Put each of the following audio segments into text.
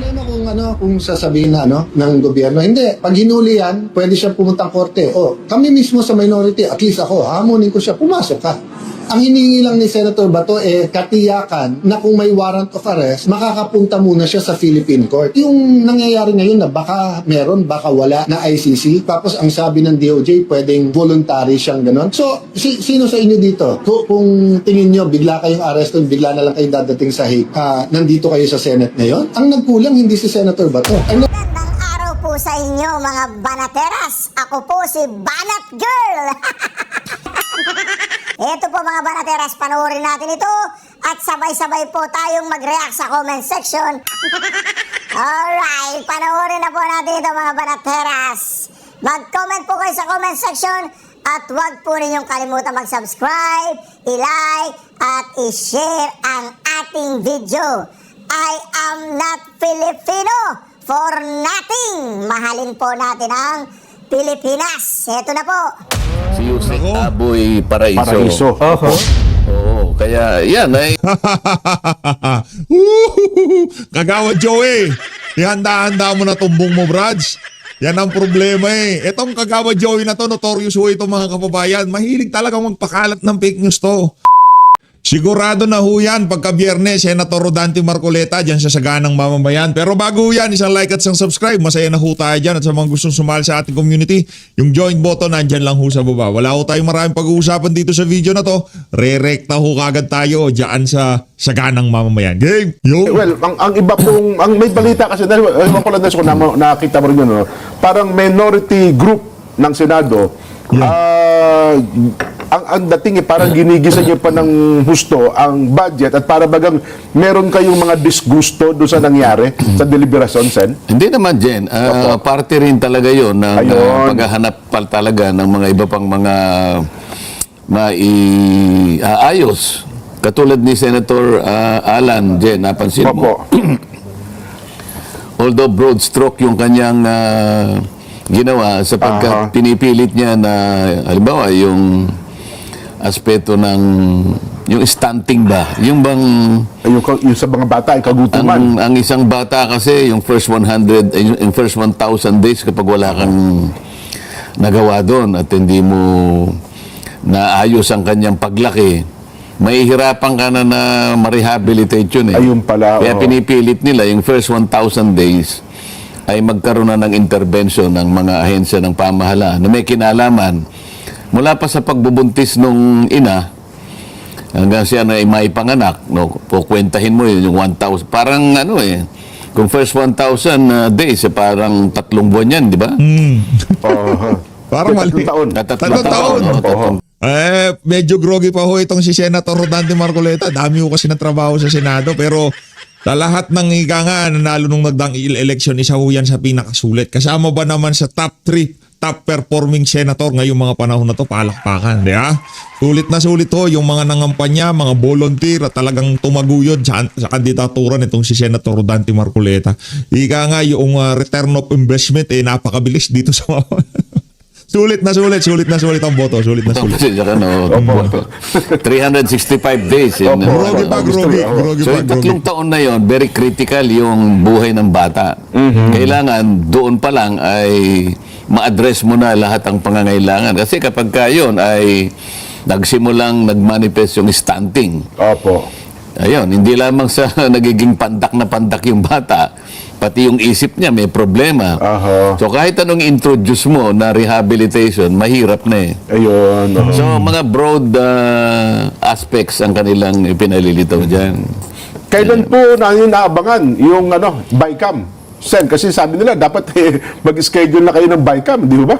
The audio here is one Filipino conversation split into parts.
problema kung kung sasabihin na ng gobyerno. Hindi, pag hinuli yan, pwede siya pumuntang korte. O, kami mismo sa minority, at least ako, hamunin ko siya, pumasok ka. Ang hinihingi lang ni Senator Bato katiyakan na kung may warrant of arrest, makakapunta muna siya sa Philippine Court. Yung nangyayari ngayon na baka meron, baka wala na ICC, tapos ang sabi ng DOJ, pwedeng voluntary siyang ganon. So, sino sa inyo dito? Kung tingin nyo, bigla kayong arresto, bigla na lang kayong dadating sa Hague, nandito kayo sa Senate ngayon? Ang nagkulang hindi si Senator Bato. Magandang araw po sa inyo mga banateras. Ako po si Banat Girl. Ito po mga banateras, panoorin natin ito at sabay-sabay po tayong mag-react sa comment section. Alright, panoorin na po natin ito mga banateras. Mag-comment po kayo sa comment section at huwag po ninyong kalimutan mag-subscribe, i-like at i-share ang ating video. I am not Filipino for nothing. Mahalin po natin ang Pilipinas. Ito na po. Si Yusek Aboy Paraiso. Oo, kaya yan ay Kagawad Joey, ihanda-handa mo na tumbong mo, Brads. Yan ang problema eh. Itong Kagawad Joey na to, notorious ho itong mga kababayan. Mahilig talagang magpakalat ng fake news to. Sigurado na ho yan pagka Biyernes, Senator Rodante Marcoleta dyan sa Saganang Mamamayan. Pero bago yan, isang like at isang subscribe. Masaya na ho tayo dyan. At sa mga gustong sumali sa ating community, yung join button nandyan lang ho sa baba. Wala ho tayong maraming pag-uusapan dito sa video na to. Re-recta ho kagad tayo dyan sa Saganang Mamamayan. Game! Yo! Well, ang iba pong, ang may balita kasi, ewan ko lang kung nakita mo rin yun, no? Parang minority group ng Senado, ang dating parang ginigisa niyo pa ng husto ang budget at para bagang meron kayong mga disgusto doon sa nangyari sa deliberasyon, Sen? hindi naman, Jen. Parte rin talaga yon ng paghahanap pa talaga ng mga iba pang mga maiayos. Katulad ni Senator Alan, Jen, napansin mo. Although broad stroke yung kanyang ginawa sapagkat pinipilit niya na halimbawa yung aspeto ng yung stunting ba, yung bang Yung sa mga bata ay kagutuman. ang isang bata kasi yung first 100 yung first 1,000 days kapag wala kang nagawa doon at hindi mo naayos ang kanyang paglaki, mahihirapan ka na ma-rehabilitate yun eh. Ayun pala. Kaya pinipilit nila yung first 1,000 days ay magkaroon na ng intervention ng mga ahensya ng pamahalaan na may kinalaman mula pa sa pagbubuntis nung ina hanggang siya na maipanganak, no? Pukwentahin mo yun, yung 1,000. Parang kung first 1,000 days, parang 3 buwan yan, di ba? Parang mali. Tatlong taon. Medyo groggy pa ho itong si Senator Rodante Marcoleta. Dami ho kasi ng trabaho sa Senado pero sa lahat ng ika nga nanalo nung nagdaang election, isa ho yan sa pinakasulit. Kasama ba naman sa top 3 top performing senator ngayong mga panahon na to, palakpakan, di ba? Sulit na sulit ho yung mga nangampanya, mga volunteer at talagang tumaguyod sa kandidatura nitong si Senator Rodante Marcoleta. Ika nga yung return of investment napakabilis dito sa sulit na sulit ang boto. Sulit na sulit. 365 days. Grogi pa. So, yung 3 taon na yon, very critical yung buhay ng bata. Kailangan doon pa lang ay ma-address mo na lahat ang pangangailangan. Kasi kapag yun ay nagsimulang nag-manifest yung stunting. Opo. Ayun, hindi lamang sa nagiging pandak na pandak yung bata, pati yung isip niya may problema. So kahit anong introduce mo na rehabilitation, mahirap na eh. Ayun. So mga broad aspects ang kanilang pinalilitaw dyan. Kailan po naabangan yung BICAM? Sen, kasi sabi nila dapat mag-schedule na kayo ng BICAM, di ba?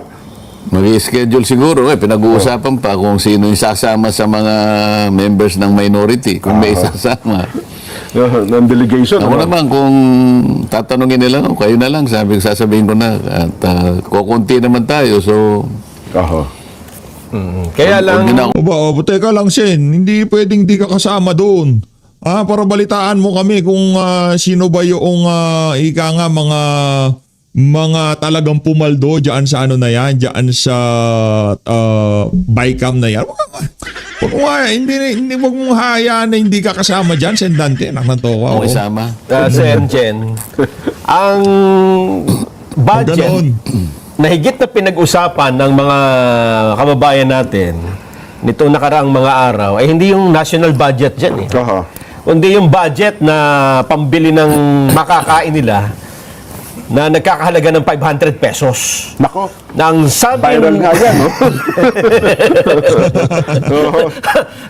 Mag-schedule siguro, pinag-uusapan pa kung sino yung sasama sa mga members ng minority, kung may sasama. Ng delegation. Ako naman, kung tatanungin nila, kayo na lang, sasabihin ko na, at kukunti naman tayo, so... Kaya lang... Teka lang, Sen, hindi pwedeng di ka kasama doon. Para balitaan mo kami kung sino ba yung ika nga mga talagang pumaldo diyan sa na yan, diyan sa BICAM na yan. Wag mong hayaan na hindi ka kasama dyan, Sendante. Anak ng toka. O isama. Sen Jen, ang budget Ganon. na higit na pinag-usapan ng mga kababayan natin nitong nakaraang mga araw ay hindi yung national budget dyan eh. Aha. Kundi yung budget na pambili ng makakain nila na nagkakahalaga ng 500 pesos. Nako. Nang sabi Viral nga yan, no? Oo.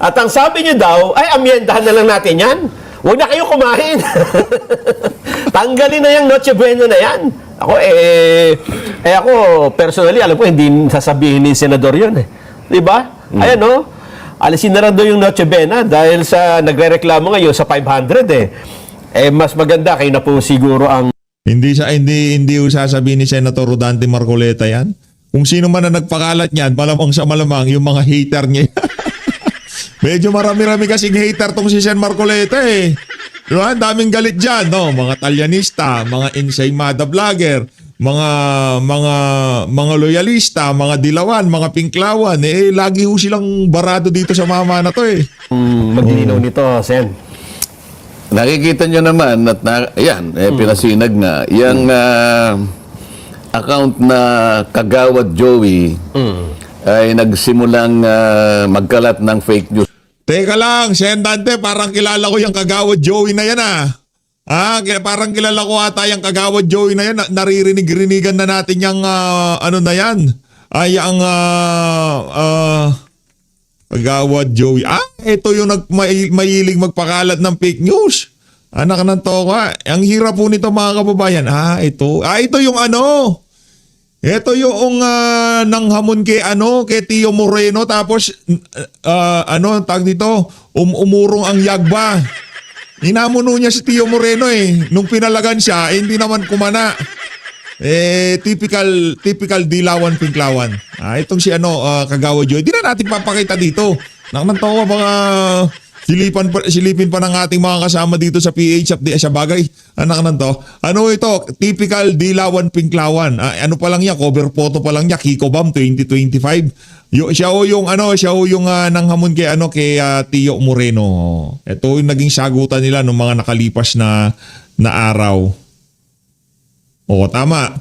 At ang sabi niyo daw, ay amyendahan na lang natin yan. Huwag na kayo kumain. Tanggalin na yung Noche Buena na yan. Ako personally, alam ko, hindi sasabihin ni Senador yun eh. Di ba? Ayan, no? Alisin na lang daw yung Noche Buena dahil sa nagre-reklamo ngayon sa 500 eh. Mas maganda kayo na po siguro ang Hindi sasabihin ni Senator Rodante Marcoleta yan. Kung sino man na nagpakalat niyan, malamang sa malamang yung mga hater niya. Medyo marami-rami kasing hater tong si Sen Marcoleta eh. Diba? Daming galit dyan, no? Mga talyanista, mga ensaymada vlogger, mga loyalista, mga dilawan, mga pinklawan. Lagi ho silang barado dito sa mama na to eh. maglinaw nito, Sen. Nakikita nyo naman at pinasinag nga. Yung account na Kagawad Joey ay nagsimulang magkalat ng fake news. Teka lang, Sendante, parang kilala ko yung Kagawad Joey na yan ah. Parang kilala ko ata yung Kagawad Joey na yan. Naririnig-rinigan na natin yung ano na yan. Ang Kagawad Joey. Ito yung mahilig magpakalat ng fake news. Anak ng toka. Ang hirap po nito mga kababayan. Ito. Ito yung ano. Ito yung nanghamon kay Tio Moreno tapos tag dito, umurong ang yagba. Inamuno niya si Tio Moreno eh. Nung pinalagan siya, hindi naman kumana. Typical dilawan pinklawan. Itong si Kagawad Joy. Di na natin papakita dito. Naknantawa mga silipin pa ng ating mga kasama dito sa PH sa bagay. Anak nanto. Ano ito? Typical dilawan pinklawan. Ano pa lang niya? Cover photo pa lang niya. Kiko Bam 2025. Siya yung nanghamon kay Tio Moreno. Ito yung naging sagutan nila ng mga nakalipas na araw. Oo, tama.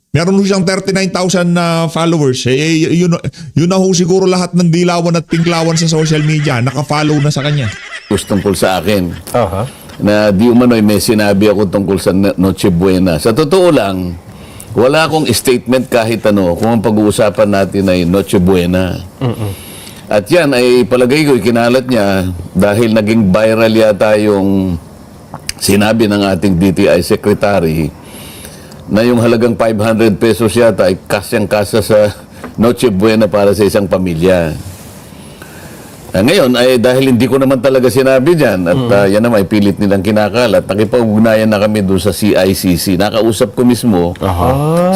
Meron siyang 39,000 na followers. Yun na ho siguro lahat ng dilawan at pinklawan sa social media. Naka-follow na sa kanya. Tungkol sa akin. Aha. Na di umano'y may sinabi ako tungkol sa Noche Buena. Sa totoo lang, wala akong statement kahit ano kung ang pag-uusapan natin ay Noche Buena. At yan ay palagay ko kinalat niya dahil naging viral yata yung sinabi ng ating DTI Secretary na yung halagang 500 pesos yata ay kasyang-kasa sa Noche Buena para sa isang pamilya. Ngayon, ay dahil hindi ko naman talaga sinabi dyan at yan naman, pilit nilang kinakalat. Nakipag-ugnayan na kami doon sa CICC. Nakausap ko mismo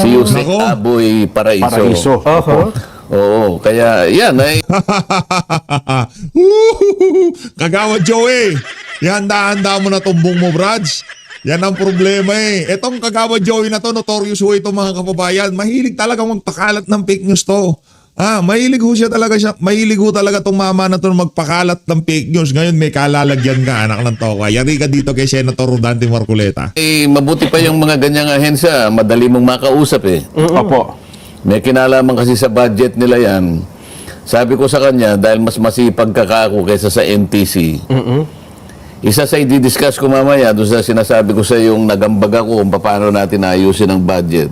si Jose Aboy Paraiso. Oo, kaya yan ay... Kagawad Joey, ihanda-handa mo na tumbong mo, Brads. Yan ang problema eh. Etong Kagawad Joey na to, notorious ho ito mga kababayan. Mahilig talaga magpakalat ng fake news to. Mahilig ho talaga tong mama na to magpakalat ng fake news. Ngayon may kalalagyan ka, anak ng toka. Yari ka dito kay Senator Rodante Marcoleta. Mabuti pa yung mga ganyang ahensya. Madali mong makausap eh. Opo. May kinalaman kasi sa budget nila yan. Sabi ko sa kanya, dahil mas masipag ako kaysa sa NTC, isa sa i-discuss ko mamaya doon sa sinasabi ko sa yung nagambag ako kung paano natin ayusin ang budget.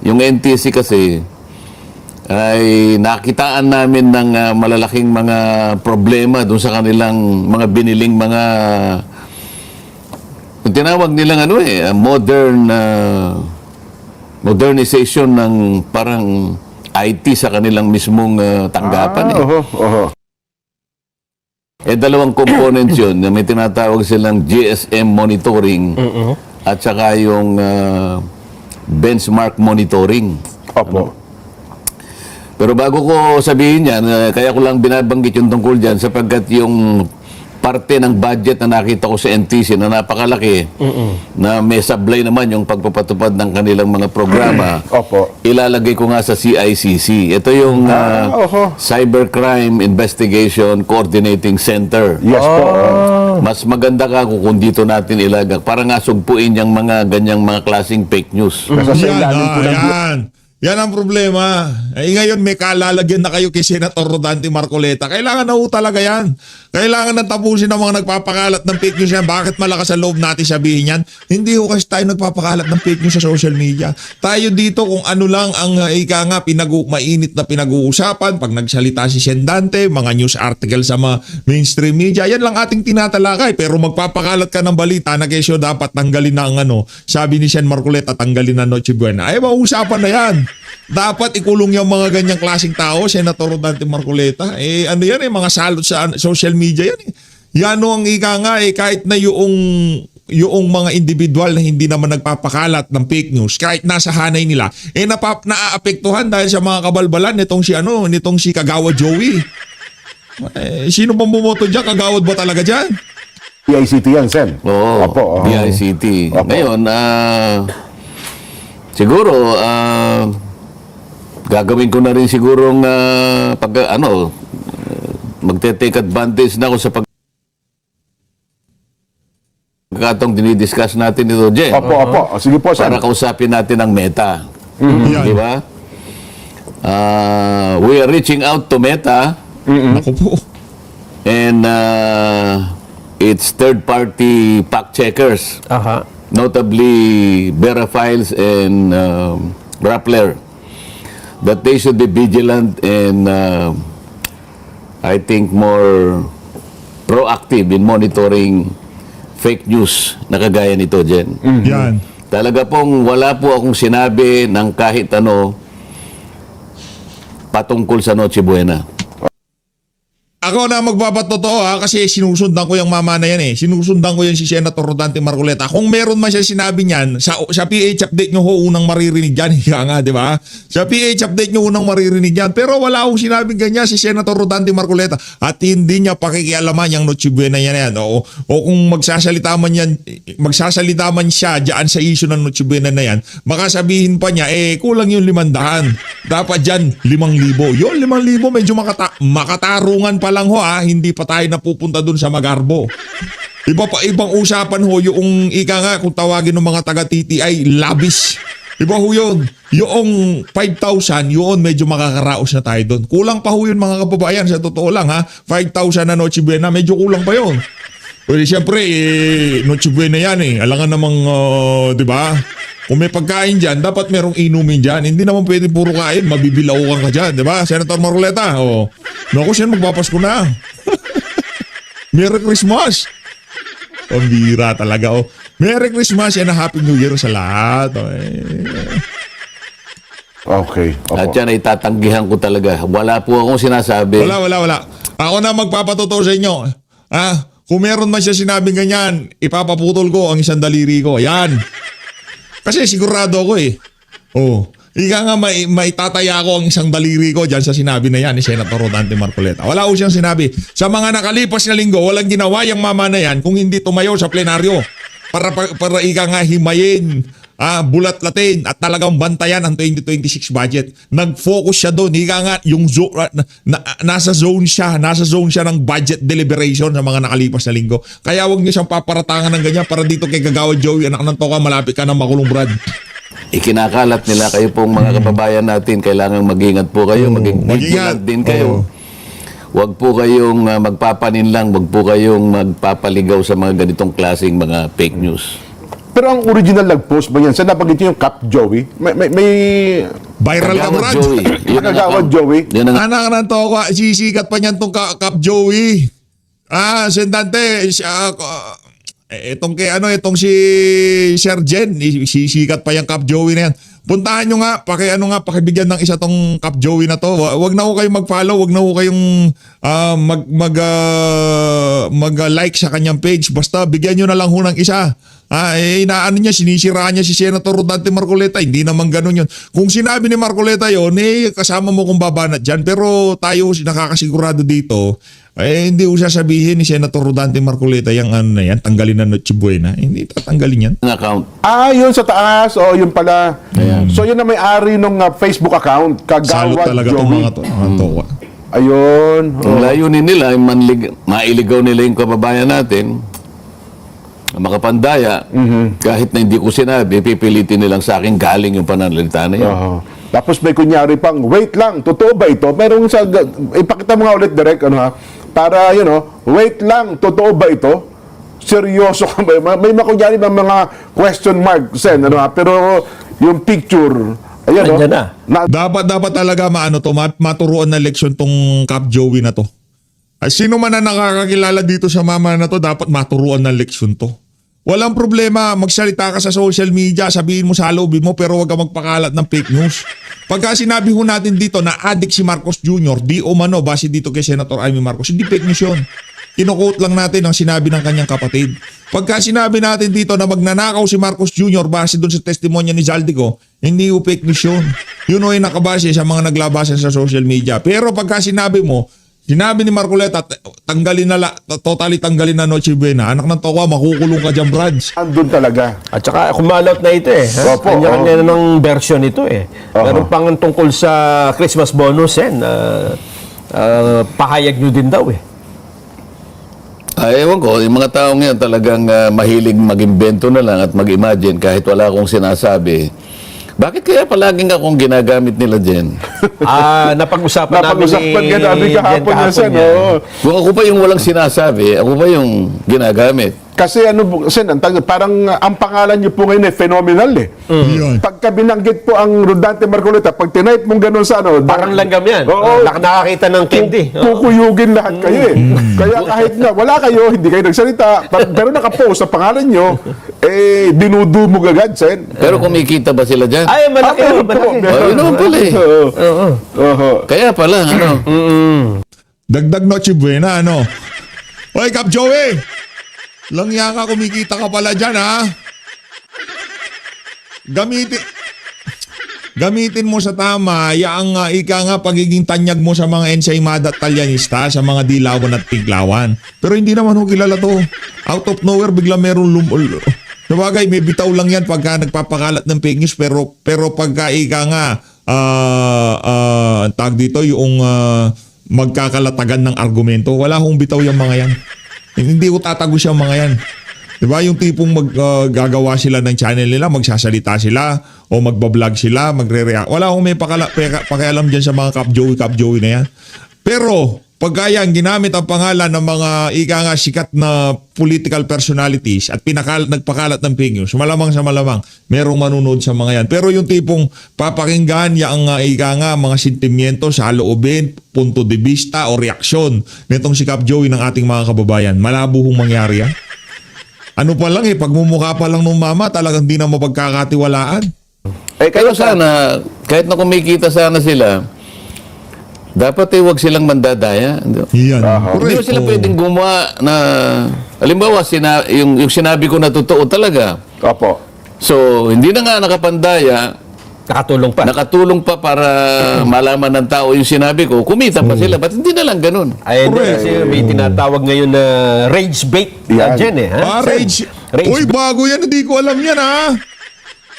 Yung NTC kasi ay nakitaan namin ng malalaking mga problema doon sa kanilang mga biniling mga kung tinawag nilang modernization ng parang IT sa kanilang mismong tanggapan. Dalawang components yun. May tinatawag silang GSM monitoring at saka yung benchmark monitoring. Opo. Pero bago ko sabihin yan, kaya ko lang binabanggit yung tungkol dyan sapagkat yung parte ng budget na nakita ko sa NTC na napakalaki, na may sablay naman yung pagpapatupad ng kanilang mga programa, Opo. ilalagay ko nga sa CICC. Ito yung oho. Cybercrime Investigation Coordinating Center. Yes po. Mas maganda ka kung dito natin ilagay. Para nga sugpuin yung mga ganyang mga klaseng fake news. Nasa sa ilalim po ng Yan. Yan ang problema. Ngayon may kalalagyan na kayo kay Senator Rodante Marcoleta. Kailangan na ho talaga yan. Kailangan na tapusin ang mga nagpapakalat ng fake news yan. Bakit malakas ang loob natin sabihin yan? Hindi ho kasi tayo nagpapakalat ng fake news sa social media. Tayo dito kung ano lang ang mainit na pinag-uusapan. Pag nagsalita si Sendante, mga news article sa mga mainstream media, yan lang ating tinatalakay. Pero magpapakalat ka ng balita na kesyo dapat tanggalin na ang sabi ni Sen Marcoleta, tanggalin na Noche Buena. Ay, mauusapan na yan. Dapat ikulong yung mga ganyang klaseng tao, Senator Rodante Marcoleta. Ano yan mga salot sa social media yan. Yan ang ika nga kahit na yung mga individual na hindi naman nagpapakalat ng fake news, kahit nasa hanay nila, naaapektuhan dahil sa mga kabalbalan nitong si Kagawa Joey. Sino bang bumoto dyan? Kagawad ba talaga dyan? PICT yan, Sen. Oo, Opo. DICT. Opo. Ngayon, siguro, gagawin ko na rin sigurong magte-take advantage na ako sa pagkatong dinidiscuss natin ito, Jen. Opo. Sige po, Sen. Para kausapin natin ang Meta. Yan. Di ba? We are reaching out to Meta Ako po. and its third-party fact checkers, Aha. notably Verifiles and Rappler, that they should be vigilant and I think more proactive in monitoring fake news na kagaya nito, Jen. Yan. Talaga pong wala po akong sinabi ng kahit ano patungkol sa Noche Buena. Ako na magpapatotoo kasi sinusundan ko yung mama na yan Sinusundan ko yan si Senator Rodante Marcoleta. Kung meron man siya sinabi niyan, sa PH update nyo ho unang maririnig yan. Hiya nga, di ba? Sa PH update nyo unang maririnig yan. Pero wala akong sinabing ganyan si Senator Rodante Marcoleta. At hindi niya pakikialaman yung Noche Buena yan. O kung magsasalita man siya dyan sa issue ng Noche Buena na yan, baka sabihin pa niya, kulang yung 500. Dapat dyan, 5,000. Yun, 5,000 medyo makatarungan pa lang ho hindi pa tayo napupunta dun sa Magarbo. Ibang usapan ho yung ika nga kung tawagin ng mga taga-TTI, labis. Iba ho yun. Yung 5,000, yun medyo makakaraos na tayo dun. Kulang pa ho yun mga kababayan, sa totoo lang 5,000 na Noche Buena, medyo kulang pa yun. Pero siyempre, Noche Buena yan Alangan namang, di ba? Kung may pagkain dyan, dapat merong inumin dyan. Hindi naman pwede puro kain, mabibilaukan ka dyan, di ba? Senator Marcoleta, naku, siya magpapasko na. Merry Christmas! Pambira talaga, Merry Christmas and a Happy New Year sa lahat. Okay. At Opo. yan ay tatanggihan ko talaga. Wala po akong sinasabi. Wala. Ako na magpapatotoo sa inyo. Kung meron man siya sinabing ganyan, ipapaputol ko ang isang daliri ko. Yan. Kasi sigurado ako Ika nga maitataya ko ang isang daliri ko dyan sa sinabi na yan ni Senator Rodante Marcoleta. Wala ko siyang sinabi. Sa mga nakalipas na linggo, walang ginawa yung mama na yan kung hindi tumayo sa plenaryo para ika nga himayin, bulat-latin at talagang bantayan ang 2026 budget. Nag-focus siya doon. Ika nga yung nasa zone siya ng budget deliberation sa mga nakalipas na linggo. Kaya wag niyo siyang paparatangan ng ganyan para dito kay Kagawa Joey, anak ng toka, malapit ka ng makulong, Brad. Ikinakalat nila kayo pong mga kababayan natin. Kailangan mag-ingat po kayo. Maging vigilant din kayo. Huwag po kayong magpapaninlang. Huwag po kayong magpapaligaw sa mga ganitong klaseng mga fake news. Pero ang original nag-post ba yan? Sa nabanggit niyo yung Cap Joey? May Viral ka, Kagawad Brad. Joey. Yun ang Kagawad account. Joey. Yun ang Anak ng toka, sisikat pa niyan tong Cap Joey. Sendante, itong si Sir Jen, sisikat pa yung Cap Joey na yan. Puntahan nyo nga, pakibigyan ng isa tong Cap Joey na to. Wag na ho kayong mag-follow, wag na ho kayong mag-like sa kanyang page. Basta bigyan nyo na lang ho ng isa. Inaano niya, sinisira niya si Senator Rodante Marcoleta. Hindi naman ganun yun. Kung sinabi ni Marcoleta yun, kasama mo kung babanat dyan. Pero tayo, nakakasigurado dito, hindi ko sasabihin ni Senator Rodante Marcoleta yung ano na yan, tanggalin na Noche Buena. Hindi tatanggalin yan. Ang account. Yun sa taas. Yun pala. So, yun na may-ari ng Facebook account. Salot Kagawad talaga itong Joey. mga to. Ayun. Ang layunin nila ay mailigaw nila yung kababayan natin, makapandaya, kahit na hindi ko sinabi, pipilitin nilang sa akin galing yung pananalita na yun. Tapos may kunyari pang, wait lang, totoo ba ito? Merong ipakita mo nga ulit direct, para, wait lang, totoo ba ito? Seryoso ka ba? May makunyari ba mga question mark, pero yung picture, Andyan na. Dapat talaga maturuan na leksyon tong Cap Joey na to. Sino man na nakakakilala dito sa mama na to, dapat maturuan ng leksyon to. Walang problema, magsalita ka sa social media, sabihin mo sa lobby mo, pero huwag ka magpakalat ng fake news. Pagka sinabi ho natin dito na addict si Marcos Jr., di umano, base dito kay Senator Amy Marcos, hindi fake news yun. Kino-quote lang natin ang sinabi ng kanyang kapatid. Pagka sinabi natin dito na magnanakaw si Marcos Jr. base doon sa testimonya ni Zaldico, hindi ho fake news yun. Yun ho ay nakabase sa mga naglabasan sa social media. Pero pagka sinabi ni Marcoleta, totally tanggalin na Noche Buena. Anak ng tokwa, makukulong ka dyan, Brads. andun talaga. At saka kumalot na ito Opo, Kanya-kanya na ng version ito Meron pang tungkol sa Christmas bonus pahayag nyo din daw Ewan ko, yung mga taong yan talagang mahilig mag-invento na lang at mag-imagine kahit wala akong sinasabi. Bakit kaya palaging akong ginagamit nila dyan? Napag-usapan namin Napag-usapan ka namin kahapon yan, Sen. Kung ako pa yung walang sinasabi, ako pa yung ginagamit. Kasi Sen, parang ang pangalan niyo po ngayon phenomenal Yun. Pagka binanggit po ang Rodante Marcoleta, pag tinype mong gano'n sa Parang langgam yan. Oo. Nakakita ng candy. Kukuyugin lahat kayo Kaya kahit na wala kayo, hindi kayo nagsalita, pero nakapost sa pangalan nyo, dinudumog agad, Sen. Pero kumikita ba sila dyan? Ay, malaki. Meron po, malaki. meron. Yun naman pala eh. Oo. Kaya pala, Dagdag Noche Buena, Oy, Cap Joey! Langya ka, kumikita ka pala dyan, ha? Gamitin mo sa tama yang pagiging tanyag mo sa mga ensaymada at talyanista, sa mga dilawan at tiglawan. Pero hindi naman ho kilala to. Out of nowhere, bigla meron Sabagay, may bitaw lang yan pagka nagpapakalat ng fake news, pero pagka tag dito yung magkakalatagan ng argumento, wala hong bitaw yung mga yan. Hindi ko tatagos yung mga yan. Diba? Yung tipong gagawa sila ng channel nila, magsasalita sila, o magbablog sila, magre-react. Wala akong may pakialam dyan sa mga Cap Joey na yan. Pero, pagka yan, ginamit ang pangalan ng mga sikat na political personalities at nagpakalat ng fake news, malamang sa malamang, merong manunod sa mga yan. Pero yung tipong papakinggan yung mga sentimiento sa loobin, punto de vista o reaksyon nitong si Cap Joey ng ating mga kababayan, malabo hong mangyari yan. Ano pa lang pagmumukha pa lang ng mama, talagang di na mapagkakatiwalaan. Pero sana, kahit na kumikita sana sila, dapat wag silang mandadaya. Yan. Hindi ba sila pwedeng gumawa na, halimbawa, yung sinabi ko na totoo talaga. Opo. So, hindi na nga nakapandaya, nakatulong pa para malaman ng tao yung sinabi ko, kumita pa sila. Ba't hindi na lang ganun? Ay, kasi may tinatawag ngayon na rage bait dyan Rage. Uy, bago yan. Hindi ko alam yan, ha?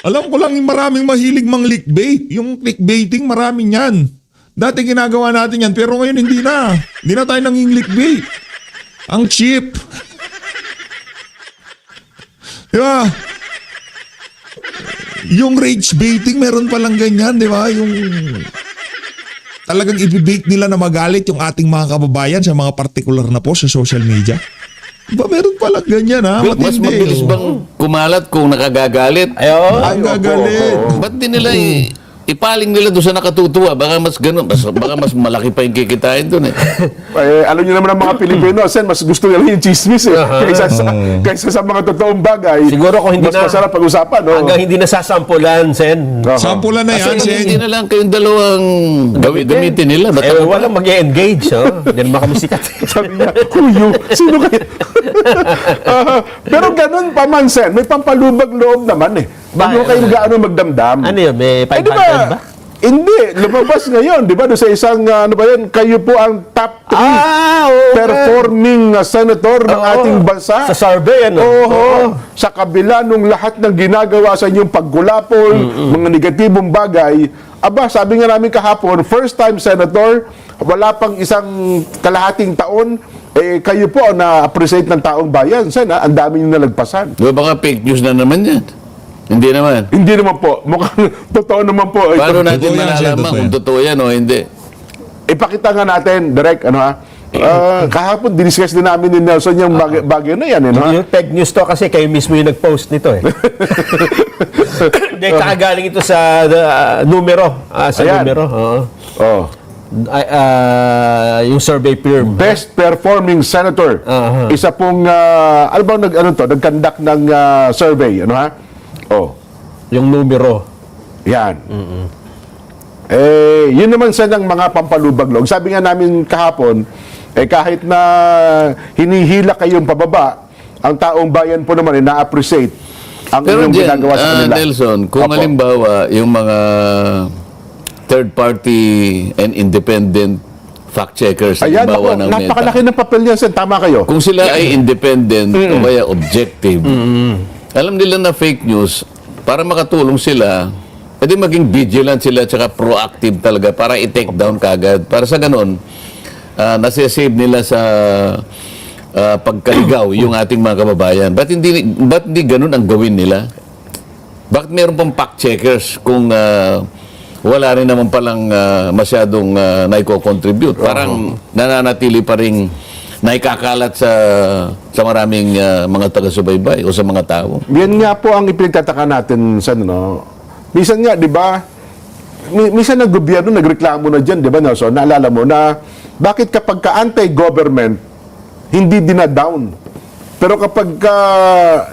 Alam ko lang yung maraming mahilig mang clickbait. Yung clickbaiting, maraming yan. Dati ginagawa natin yan, pero ngayon hindi na. Hindi na tayo nanging clickbait. Ang cheap. Diba? Yung rage baiting, meron palang ganyan, di ba? Yung talagang ibibake nila na magalit yung ating mga kababayan sa mga particular na post sa social media. Diba meron palang ganyan, ha? Mas Matindi. mabilis bang kumalat kung nakagagalit? Ay, oo. Ang gagalit. Ba't di nila ipaling nila doon sa nakatutuwa. Baka mas ganun. Baka mas malaki pa yung kikitain doon eh. Alam niyo naman ang mga Pilipino, Sen, mas gusto nila yung chismis eh. Kaysa sa mga totoong bagay. Siguro kung hindi mas na- masarap pag-usapan. No? Hanggang hindi nasasampulan, Sen. Sampulan na yan, Kasi Sen. hindi na lang kayong dalawang gamitin nila. Ba't ako pa? Walang mag-engage, oh. Hindi naman kami sikat. Sabi niya, kuyo, sino kayo? Pero ganun pa man, Sen. May pampalubag loob naman eh. Huwag Bakit? mo kayo gaano magdamdam. Ano yun? May 500 di ba? ba? Hindi. Lumabas ngayon. Di ba? Doon sa isang, ano ba yan? Kayo po ang top 3 Oo. performing senator ng Oo. ating bansa. Sa survey, ano? Oo. Sa kabila nung lahat ng ginagawa sa inyong paggulapol, mga negatibong bagay, aba, sabi nga namin kahapon, first time senator, wala pang isang kalahating taon, kayo po ang na-appreciate ng taong bayan. Sana, ang dami nyo nalagpasan. Di ba baka fake news na naman yan? Hindi naman. Hindi naman po. Mukhang totoo naman po. Paano natin Totoo yan, Sen, malalaman totoo kung yan. totoo yan o hindi? Ipakita nga natin, direct, ano ha? Kahapon, diniscuss din namin ni Nelson yung bagay na yan, no? Yung fake news to kasi kayo mismo yung nag-post nito eh. Hindi, kakagaling ito sa numero. Sa Ayan. numero. Oo. Oh. Yung survey firm. Best performing senator. Aha. Isa pong, ano bang nag-conduct ng survey, ano ha? Oh. Yung numero. Yan. Yun naman sa ng mga pampalubaglog. Sabi nga namin kahapon, kahit na hinihila kayong pababa, ang taong bayan po naman na-appreciate ang Pero inyong dyan, ginagawa sa kanila. Nelson, kung Opo. halimbawa yung mga third party and independent fact checkers, Ayan, halimbawa ako, ng napakalaki Meta, ng papel niyan, Sen. Tama kayo. kung sila ay independent o kaya objective, alam nila na fake news, para makatulong sila, pwede maging vigilant sila at proactive talaga para i-take down kagad. Para sa ganun, nasisave nila sa pagkaligaw yung ating mga kababayan. Ba't hindi ganun ang gawin nila? Bakit meron pang fact checkers kung wala rin naman palang masyadong naiko-contribute? Parang nananatili pa rin naikakalat sa maraming mga taga-subaybay o sa mga tao. Yan nga po ang ipinagtataka natin sa ano. Minsan nga, di ba, minsan ng gobyerno nagreklamo na dyan, di ba, Nelson? Naalala mo na bakit kapag ka anti-government, hindi dinadown. Pero kapag ka,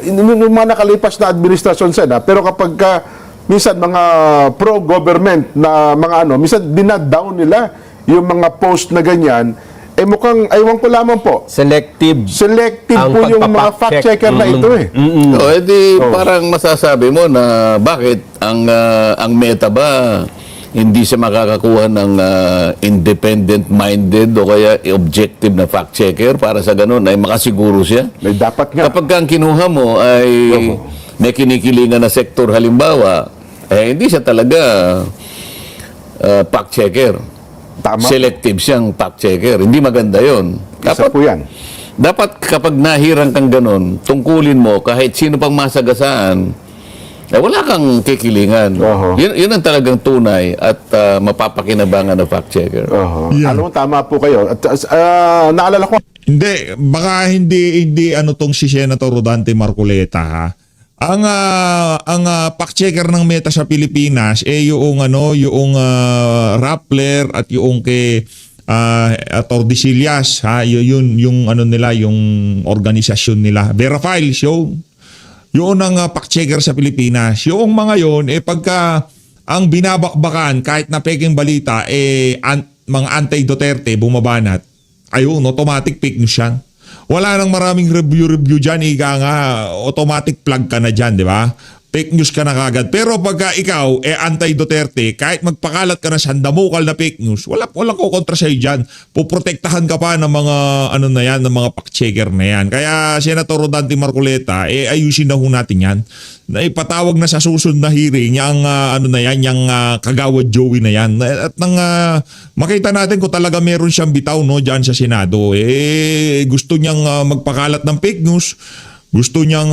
yung mga nakalipas na administrasyon sana, pero kapag ka, minsan mga pro-government na mga ano, minsan dinadown nila yung mga post na ganyan, mukhang, aywan ko lamang po, Selective. selective po yung mga fact-checker na ito eh. O, edi parang masasabi mo na bakit ang Meta ba hindi siya makakakuha ng independent-minded o kaya objective na fact-checker para sa ganun ay makasiguro siya? May dapat nga. Kapag ang kinuha mo ay may kinikilingan na sektor halimbawa, hindi siya talaga fact-checker. Tama. Selective siyang fact-checker. Hindi maganda yon. Isa po yan. Dapat kapag nahirang kang ganun, tungkulin mo kahit sino pang masagasaan, wala kang kikilingan. Oho. Yun ang talagang tunay at mapapakinabangan na fact-checker. Yan. Alam mo, tama po kayo. At naalala ko, Hindi, baka hindi ano tong si Senator Rodante Marcoleta ha. Ang fact checker ng Meta sa Pilipinas yung Rappler at yung kay Tordesillas ha, yun yung ano nila, yung organisasyon nila. Verifiles yun ang fact checker sa Pilipinas. Yung mga yun pagka ang binabakbakan kahit na peking balita mga anti-Duterte bumabanat, ayun, automatic fake news yan. Wala nang maraming review dyan, ika nga, automatic plug ka na dyan, di ba? Fake news ka na kagad. Pero pagka ikaw, anti-Duterte, kahit magpakalat ka na sandamukal na fake news, walang kukontra sa'yo dyan. Puprotektahan ka pa ng mga, ano na yan, ng mga fact-checker na yan. Kaya, Senator Rodante Marcoleta, ayusin na ho natin yan. Na ipatawag na sa susunod na hearing, yung, yung kagawad Joey na yan. At nang makita natin kung talaga meron siyang bitaw, no, dyan sa Senado. Gusto niyang magpakalat ng fake news, gusto niyang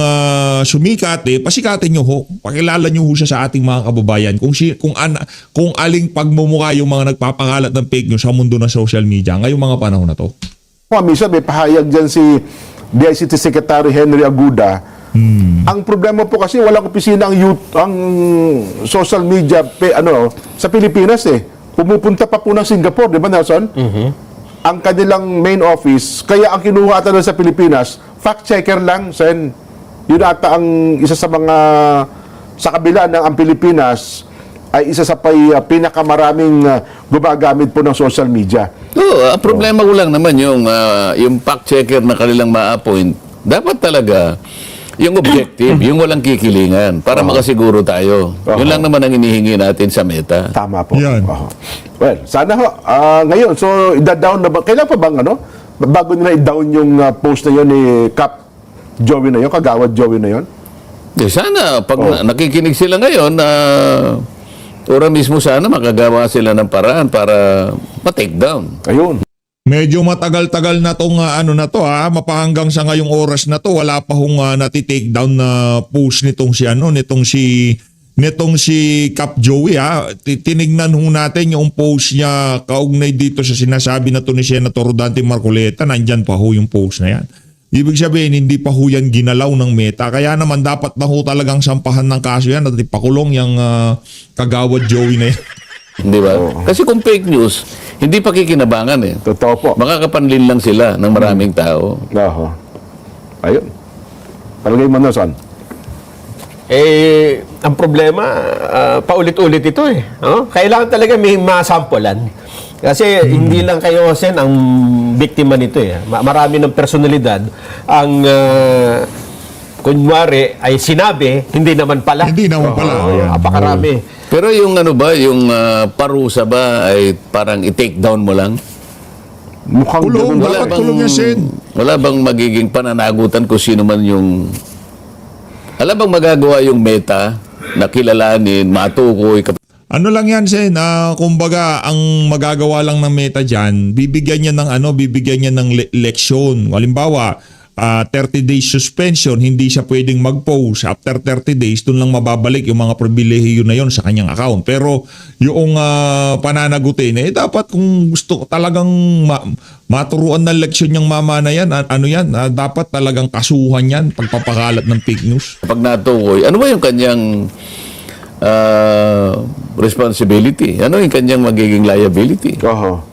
sumikat, pasikatin niyo ho. Pakilala niyo ho siya sa ating mga kababayan kung aling pagmumukha yung mga nagpapangalat ng fake news sa mundo ng social media ngayong mga panahon na to. minsan may pahayag dyan si DICT Secretary Henry Aguda Ang problema po kasi walang opisina ang social media sa Pilipinas eh. Pumupunta pa po ng Singapore, di ba Nelson? Ang kanilang main office, kaya ang kinuha ata sa Pilipinas, fact checker lang, Sen. Yun ata ang isa sa mga sa kabila ng ang Pilipinas ay isa sa pinakamaraming gumagamit po ng social media. Oo, ang problema ko lang naman yung fact checker na kanilang ma-appoint, dapat talaga yung objective, yung walang kikilingan para makasiguro tayo. Yun lang naman ang inihingi natin sa Meta. Tama po. Yan. Well, sana ho. Ngayon, so i-down na ba? Kailan pa bang bago nila i-down yung post na yun ni Cap Joey na yun, Kagawad Joey na yun? Sana, pag nakikinig sila ngayon, ora mismo sana makagawa sila ng paraan para ma-take down. Ayun. Medyo matagal-tagal na tong mapahanggang sa ngayong oras na to wala pa hong nati-take down na post nitong si Cap Joey Tinignan ho natin yung post niya kaugnay dito sa sinasabi na to ni Senator Rodante Marcoleta, nandyan pa ho yung post na yan. Ibig sabihin, hindi pa ho yan ginalaw ng Meta. Kaya naman dapat na ho talagang sampahan ng kaso yan at ipakulong yung Kagawad Joey na yan. Di ba? Kasi kung fake news, hindi pa kikinabangan eh. Totoo po. Makakapanlin lang sila ng maraming tao. Oho. Ayun. Palagay mo na, son. Ang problema, paulit-ulit ito eh. Kailangan talaga may masampulan. Kasi hindi lang kayo, Sen, ang biktima nito eh. Marami ng personalidad ang kunwari ay sinabi, hindi naman pala. Hindi naman pala. Ayan. Apakarami. Pero yung parusa ba ay parang i-take down mo lang? Mukhang Kulong, ganun. dapat kulong yan, Sen. Wala bang magiging pananagutan kung sino man yung... Alam bang magagawa yung Meta na kilalanin, matukoy, Ano lang yan, Sen? Kumbaga, ang magagawa lang ng Meta dyan, bibigyan niya ng leksyon. Halimbawa, 30 days suspension, hindi siya pwedeng mag-post. After 30 days, doon lang mababalik yung mga pribilehiyo na yon sa kanyang account. Pero yung pananagutin, dapat kung gusto talagang maturuan ng leksyon yung mama na yan, dapat talagang kasuhan yan, pagpapakalat ng fake news. Pag natukoy, ano ba yung kanyang responsibility? Ano yung kanyang magiging liability? Oho.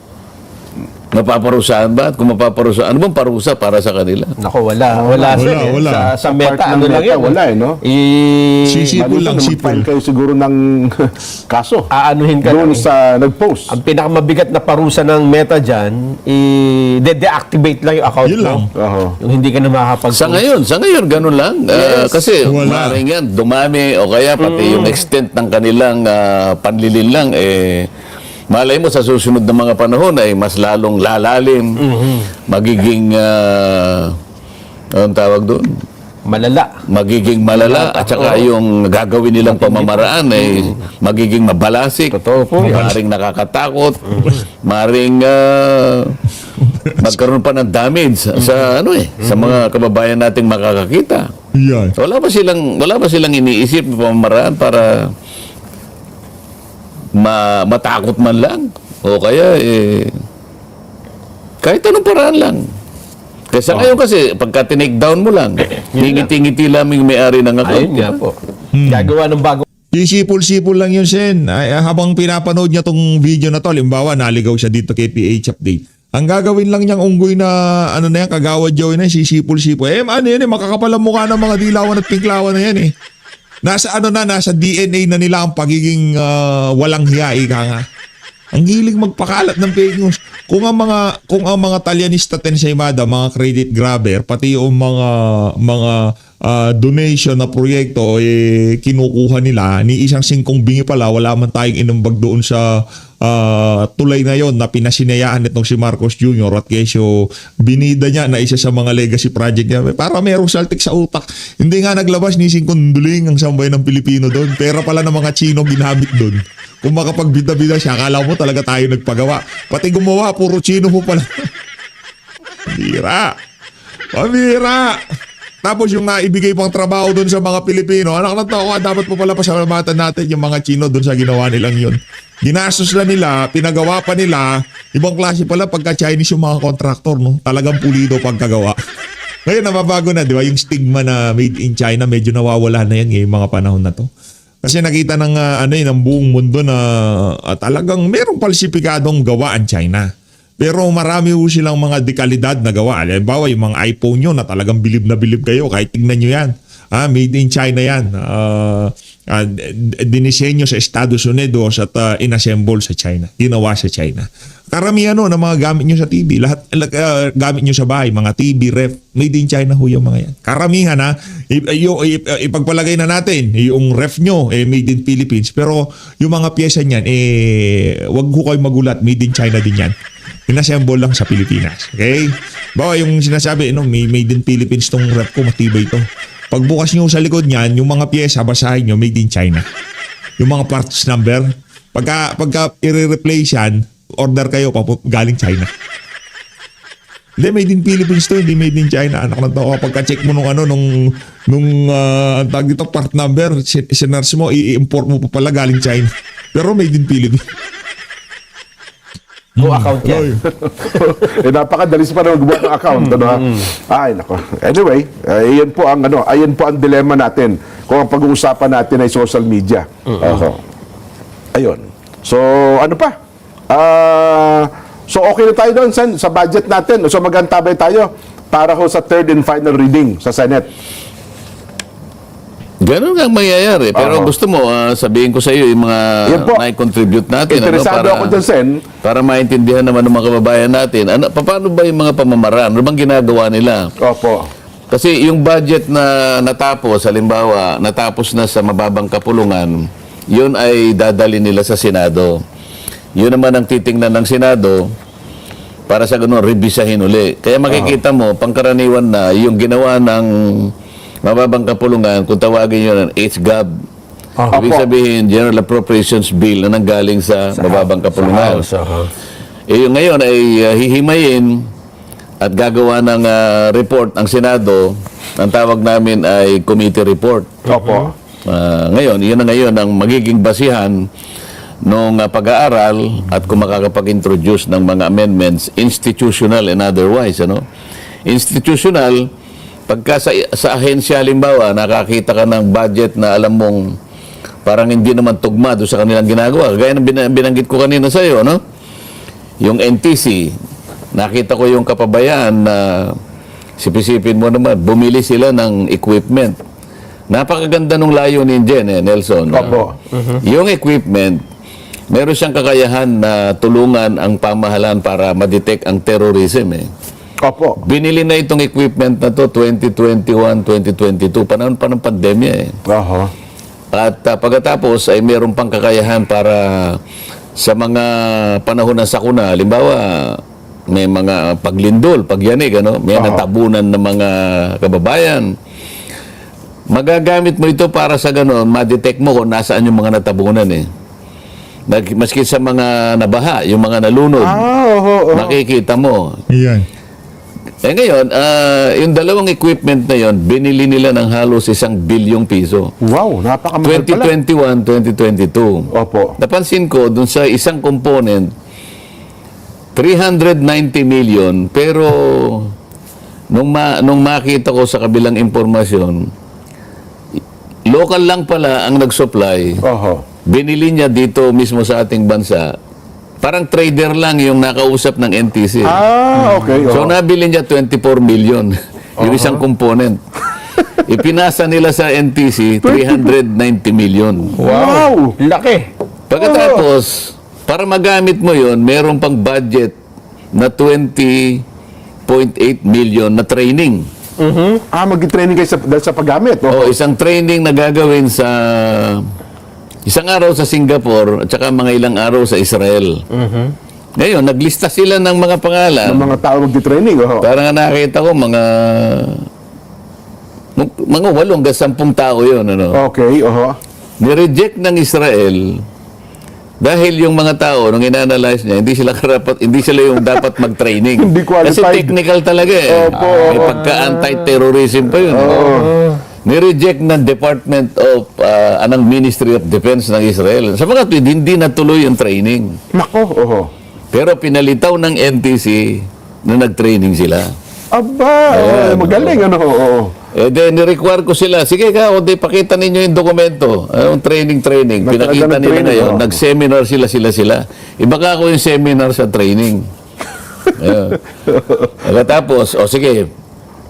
Mapaparusahan ba? At kung mapaparusahan, ano bang parusa para sa kanila? Nako, wala. Sen, eh. wala. Sa Part Meta, ng lang Meta, yan. wala no? Sisipol lang, sipol. Mag-file kayo siguro ng kaso. Aanuhin ka Doon lang eh. sa nag-post. Ang pinakamabigat na parusa ng Meta dyan, i-deactivate lang yung account Yun lang. mo. Oho. Yung hindi ka na makakapag-post. Sa ngayon, ganun lang. Kasi Wala. maaaring yan, dumami o kaya pati yung extent ng kanilang panlilin lang, malay mo sa susunod na mga panahon ay mas lalong lalalim, magiging, anong tawag doon? Malala. Magiging malala at saka yung gagawin nilang pamamaraan ay magiging mabalasik. Totoo po. Maring nakakatakot. Maring magkaroon pa ng damage sa sa mga kababayan nating makakakita. Yan. Wala ba silang iniisip na pamamaraan para matakot man lang o kaya kahit anong paraan lang. Kasi ngayon kasi pagka tinake down mo lang, ngiti-ngiti lamang yung may-ari ng account. Ayun nga po. Gagawa ng bago. Sisipol-sipol lang yun, Sen. Habang pinapanood niya tong video na to, halimbawa, naligaw siya dito kay PH Update. Ang gagawin lang niyang unggoy na, Kagawad Joey na, sisipol-sipol. Makakapal ang mukha ng mga dilawan at pinklawan na yan Nasa DNA na nila ang pagiging walang hiya, ika nga. Ang hilig magpakalat ng fake news. Kung ang mga talyanista tensaymada, mga credit grabber, pati yung mga donation na proyekto kinukuha nila, ni isang singkong bingi pala, wala man tayong inumbag doon sa tulay na yon na pinasinayaan nitong si Marcos Jr. at kesyo binida niya na isa sa mga legacy project niya para merong saltik sa utak. Hindi nga naglabas ni Singkong Duling ang sambay ng Pilipino doon. Pera pala ng mga Chino ginamit doon. Kung makapagbida-bida siya, akala mo talaga tayo nagpagawa. Pati gumawa, puro Chino mo pala. Pamira! Tapos yung naibigay pang trabaho doon sa mga Pilipino, anak na tao, dapat po pala pasalamatan natin yung mga Chino doon sa ginawa nilang yun. Ginastos na nila, pinagawa pa nila, ibang klase pala pagka Chinese yung mga kontraktor, no? Talagang pulido pagkagawa. Ngayon, nababago na, di ba? Yung stigma na made in China, medyo nawawala na yan yung mga panahon na to. Kasi nakita ng, ng buong mundo na talagang merong palsipikadong gawa ang China. Pero marami ho silang mga dekalidad na gawa. Halimbawa, yung mga iPhone nyo na talagang bilib na bilib kayo, kahit tignan nyo yan. Made in China yan. Dinisenyo sa Estados Unidos at inassemble sa China. Ginawa sa China. Karamihan ng mga gamit nyo sa TV, lahat gamit nyo sa bahay, mga TV, ref, made in China ho yung mga yan. Karamihan ipagpalagay na natin, yung ref nyo, made in Philippines. Pero yung mga pyesa niyan, wag ho kayo magulat, made in China din yan. Inassemble lang sa Pilipinas. Okay? Bawa yung sinasabi, may made in Philippines tong ref ko, matibay ito. Pagbukas nyo sa likod niyan, yung mga pyesa, basahin nyo, made in China. Yung mga parts number, pagka i-replace yan, order kayo, galing China. Hindi, made in Philippines to, hindi made in China. Anak ng tao, pagka-check mo nung tag dito, part number, siners mo, i-import mo pa pala galing China. Pero made in Philippines. Go account yan. Napakadalis pa na magbuhat ng account. Ay, nako. Anyway, ayan po ang dilemma natin kung ang pag-uusapan natin ay social media. Ayun. So, ano pa? So, okay na tayo doon, Sen, sa budget natin. So, magantabay tayo para ho sa third and final reading sa Senate. Ganun ang mangyayari. Pero gusto mo, sabihin ko sa iyo yung mga Yan po. na-contribute natin. Interesado ako dyan, Sen. Para maintindihan naman ng mga kababayan natin. Paano ba yung mga pamamaraan? Ano bang ginagawa nila? Opo. Kasi yung budget na natapos, halimbawa, natapos na sa mababang kapulungan, yun ay dadali nila sa Senado. Yun naman ang titingnan ng Senado para sa ganun, rebisahin uli. Kaya makikita mo, pangkaraniwan na yung ginawa ng mababang kapulungan, kung tawagin yun ng HGAB, ibig sabihin, General Appropriations Bill na nanggaling sa mababang kapulungan. Yung ngayon ay hihimayin at gagawa ng report ang Senado. Ang tawag namin ay committee report. Opo. Ngayon, yun na ngayon ang magiging basihan nung pag-aaral at kung makakapag-introduce ng mga amendments, institutional and otherwise. Institutional, pagka sa ahensya, halimbawa, nakakita ka ng budget na alam mong parang hindi naman tugma doon sa kanilang ginagawa. Gaya ng binanggit ko kanina sa iyo, no? Yung NTC, nakita ko yung kapabayaan na sipisipin mo naman, bumili sila ng equipment. Napakaganda nung layunin dyan, Nelson. Opo. Yung equipment, meron siyang kakayahan na tulungan ang pamahalaan para ma-detect ang terrorism, Opo. Binili na itong equipment na to 2021, 2022, panahon pa ng pandemya Oho. At pagkatapos ay meron pang kakayahan para sa mga panahon ng sakuna. Halimbawa, may mga paglindol, pagyanig, may natabunan ng mga kababayan. Magagamit mo ito para sa gano'n, ma-detect mo kung nasaan yung mga natabunan Maski sa mga nabaha, yung mga nalunod, makikita mo. Yan. Ngayon, yung dalawang equipment na yon, binili nila ng halos 1 bilyong piso. Wow, napakamahal pala. 2021, 2022. Opo. Napansin ko, dun sa isang component, 390 million, pero nung makita ko sa kabilang impormasyon, local lang pala ang nag-supply. Oho. Binili niya dito mismo sa ating bansa. Parang trader lang yung nakausap ng NTC. Okay. So nabili niya 24 million yung isang component. Ipinasa nila sa NTC 390 million. Wow! Laki. Pagkatapos, para magamit mo yon, meron pang budget na 20.8 million na training. Mag-training kayo dahil sa paggamit. O isang training na gagawin sa isang araw sa Singapore at saka mga ilang araw sa Israel. Ngayon, naglista sila ng mga pangalan. Ng mga tao mag-training. Parang nakita ko mga 8 hanggang 10 tao yun. Okay, Ni-reject ng Israel dahil yung mga tao, nung ina-analyze niya, hindi sila yung dapat mag-training. Hindi qualified. Kasi technical talaga Opo. May pagka-anti-terrorism pa yun. Ni-reject ng Department of Ministry of Defense ng Israel. Sa mga hindi natuloy yung training. Nako, Pero pinalitaw ng NTC na nag-training sila. Aba, Ayan, magaling, ano, oo. Eh then, ni-require ko sila, sige ka, kundi pakita ninyo yung dokumento. Yung training. Nagtalaga Pinakita ng nila training, ngayon, oh. nag-seminar sila. Iba ka ako yung seminar sa training. Tapos, sige,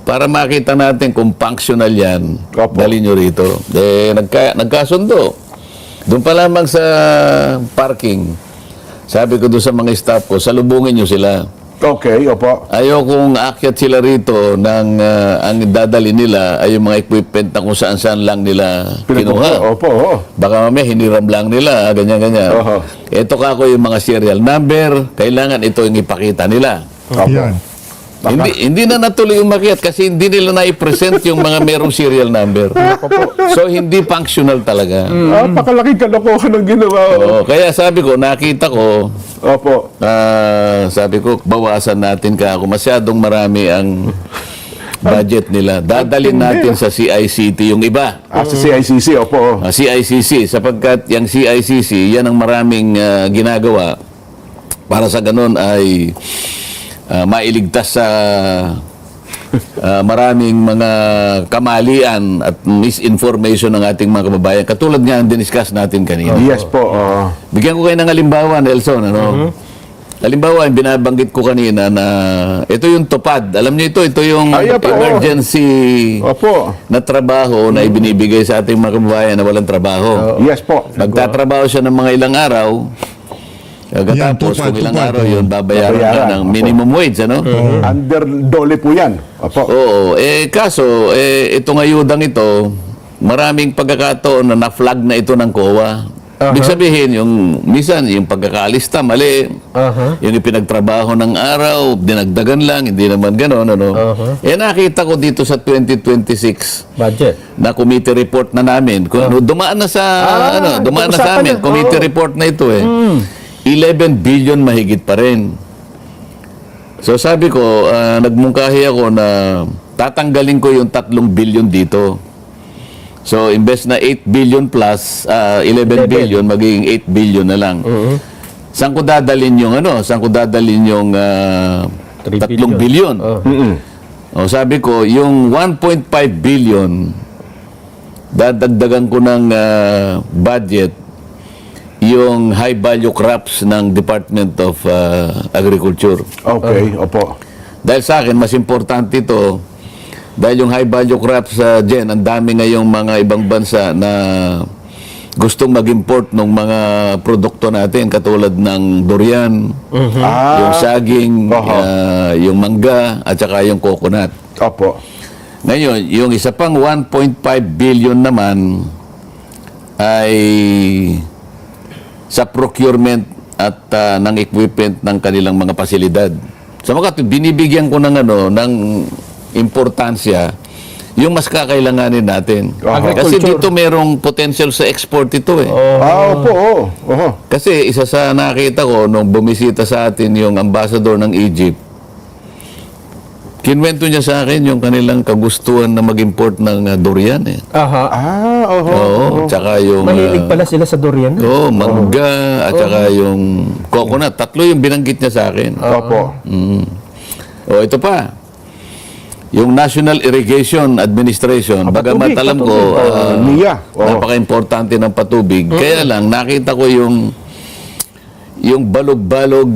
para makita natin kung functional yan, Opo. dali nyo rito. Nagkasundo. Doon pa lamang sa parking, sabi ko doon sa mga staff ko, salubungin nyo sila. Okay, opo. Ayokong aakyat sila rito ng ang dadali nila ay yung mga equipment na kung saan-saan lang nila kinuha. Opo, oo. Baka mamaya hiniram lang nila, ganyan-ganyan. Oho. Ito kako yung mga serial number, kailangan ito yung ipakita nila. Opo. Yan. Hindi na natuloy umakyat kasi hindi nila na-present yung mga merong serial number. So, hindi functional talaga. Napakalaking kalokohan ng ginawa. Oo, kaya sabi ko, nakita ko, Opo. sabi ko, bawasan natin ka ako. Masyadong marami ang budget nila. Dadalhin natin sa CICT yung iba. Sa CICC, opo. CICC, sapagkat yung CICC, yan ang maraming ginagawa para sa ganun ay mailigtas sa maraming mga kamalian at misinformation ng ating mga kababayan. Katulad nga ang diniscuss natin kanina. Yes po, oo. Bigyan ko kayo ng halimbawa, Nelson. Ano? Halimbawa, yung binabanggit ko kanina na ito yung tupad. Alam niyo ito yung Ay, opo. emergency Opo. na trabaho na ibinibigay sa ating mga kababayan na walang trabaho. Yes po. Nagtatrabaho siya ng mga ilang araw. Tapos tupad, kung ilang tupad, araw yun, babayaran ka Babayaran, ng opo. minimum wage. Ano? Under dole po yan. Opo. Oo. Kaso, itong ayudang ito, maraming pagkakataon na na-flag na ito ng COA. Ibig sabihin, minsan, yung pagkakalista, mali. Yung ipinagtrabaho ng araw, dinagdagan lang, hindi naman gano'n. Ano? Nakita ko dito sa 2026 Budget. na committee report na namin. Dumaan na sa, dumaan na sa amin. Committee report na ito 11 billion mahigit pa rin. So sabi ko, nagmungkahi ako na tatanggalin ko yung 3 billion dito. So imbes na 8 billion plus 11 billion, magiging 8 billion na lang. Saan ko dadalhin yung Saan ko dadalhin yung 3 billion? O sabi ko, yung 1.5 billion dadagdagan ko ng budget yung high value crops ng Department of Agriculture. Okay, opo. Dahil sa akin, mas importante ito dahil yung high value crops dyan, ang dami ngayong mga ibang bansa na gustong mag-import ng mga produkto natin katulad ng durian, yung saging, yung mangga, at saka yung coconut. Opo. Ngayon, yung isa pang 1.5 billion naman ay sa procurement at ng equipment ng kanilang mga pasilidad. So binibigyan ko ng importansya yung mas kakailanganin natin. Kasi dito merong potential sa export ito Opo, oo. Oho. Kasi isa sa nakita ko nung bumisita sa atin yung ambassador ng Egypt, kinwento niya sa akin yung kanilang kagustuhan na mag-import ng durian Oho. Oo, tsaka yung Mahilig pala sila sa durian. Oo, mangga at saka yung coconut. 3 yung binanggit niya sa akin. Opo. Ito pa. Yung National Irrigation Administration, bagamat alam ko, NIA. napaka-importante ng patubig. Kaya lang, nakita ko yung balog-balog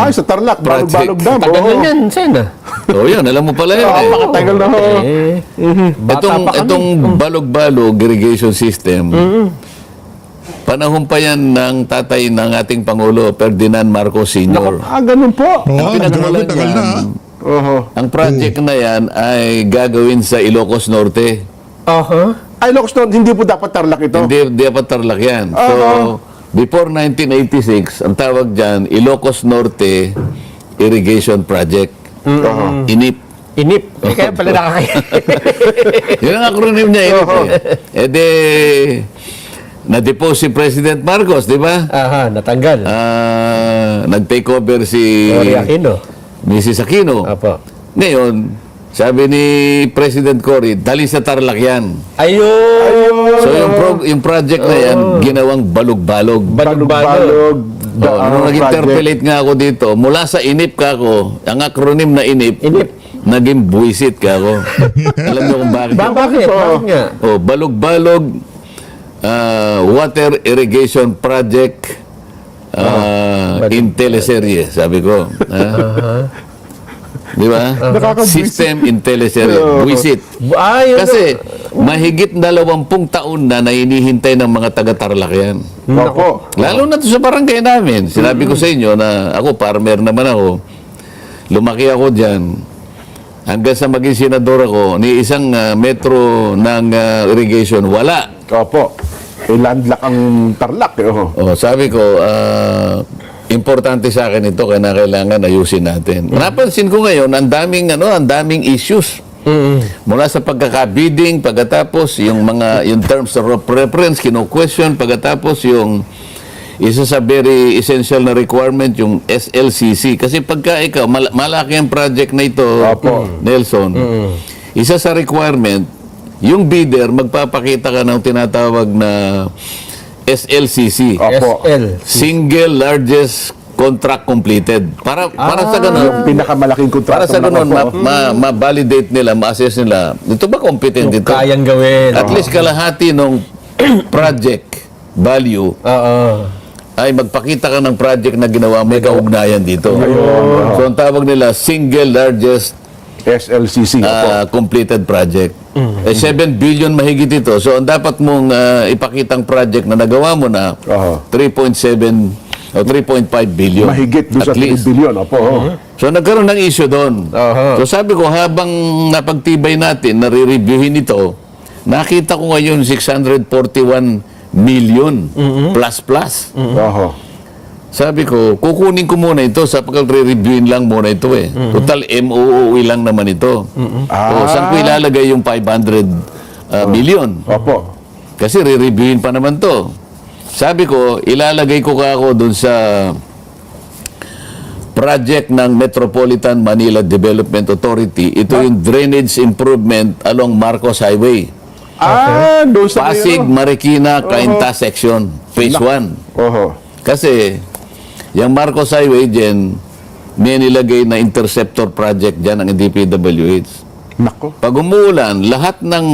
Sa Tarlac, project. Balog Dam. Tagal Oo. na yan, Sen. Yun, alam mo pala yun Napakatagal na ho. Bata pa kami. Itong balog-balog irrigation system, panahon pa yan ng tatay ng ating Pangulo, Ferdinand Marcos Sr. Ganun po. Oo, pinagmulan grabe, tagal yan, na. Oho. Ang project na yan ay gagawin sa Ilocos Norte. Ay, Locos, hindi po dapat Tarlac ito. Hindi dapat Tarlac yan. So, before 1986, ang tawag dyan, Ilocos Norte Irrigation Project. INIP. Inip. Kaya pala nakakaya. Yun ang acronym niya, INIP. Na-depose si President Marcos, di ba? Natanggal. Nag-take over si Gloria Aquino. Mrs. Aquino. Apo. Ngayon, sabi ni President Cory, dali sa Tarlac yan. Ayun! So yung project na yan, ginawang balog-balog. Balog. Nung nag-interpolate nga ako dito, mula sa INIP ka ako, ang acronym na INIP, Inip. naging buwisit ka ako. Alam niyo kung bakit? Bakit? Bakit nga? Oh, balog-balog water irrigation project in teleserye, sabi ko. Di ba? System in teleserye. Buwisit. Ay, Kasi mahigit 20 taon na hinihintay ng mga taga-Tarlac yan. Opo. Lalo na to sa barangay namin. Sinabi ko sa inyo na ako, farmer naman ako. Lumaki ako dyan. Hanggang sa maging senador ako, ni isang metro ng irrigation, wala. Opo. Landlock ang Tarlac. Oh, sabi ko, importante sa akin ito, kaya kailangan ayusin natin. Napansin ko ngayon, ang daming issues. Mula sa pagkakabidding, pagkatapos yung terms of reference, kino-question, pagkatapos yung isa sa very essential na requirement, yung SLCC. Kasi pagka ikaw, malaki ang project na ito, Nelson, isa sa requirement, yung bidder, magpapakita ka ng tinatawag na SLCC. Opo. SL. Single largest contract completed. Para sa ganun, Pinakamalaking para kontrata. sa ganun, ma-validate nila, ma-assess nila, ito ba competent ito? Kayang gawin. At least kalahati ng project value Oo. ay magpakita ka ng project na ginawa may kaugnayan dito. So ang tawag nila, single largest SLCC. Opo. completed project. 7 billion mahigit ito. So ang dapat mong ipakitang project na nagawa mo na, Oho. 3.7 o 3.5 billion. Mahigit doon sa at 3 least. billion. Opo. So nagkaroon ng issue doon. Aha. So sabi ko, habang napagtibay natin, nare-reviewin ito, nakita ko ngayon 641 million plus. Oho. Sabi ko, kukunin ko muna ito sa pagre-reviewin lang muna ito eh. Total MOOE lang naman ito. So, saan ko ilalagay yung 500 million? Opo. Kasi re-reviewin pa naman to. Sabi ko, ilalagay ko ka ako dun sa project ng Metropolitan Manila Development Authority. Ito yung drainage improvement along Marcos Highway. Doon sa Pasig, Marikina, Cainta section, phase 1. Oho. Kasi, yung Marcos Highway dyan, may nilagay na interceptor project dyan ng DPWH. Nako. Pag umuulan, lahat ng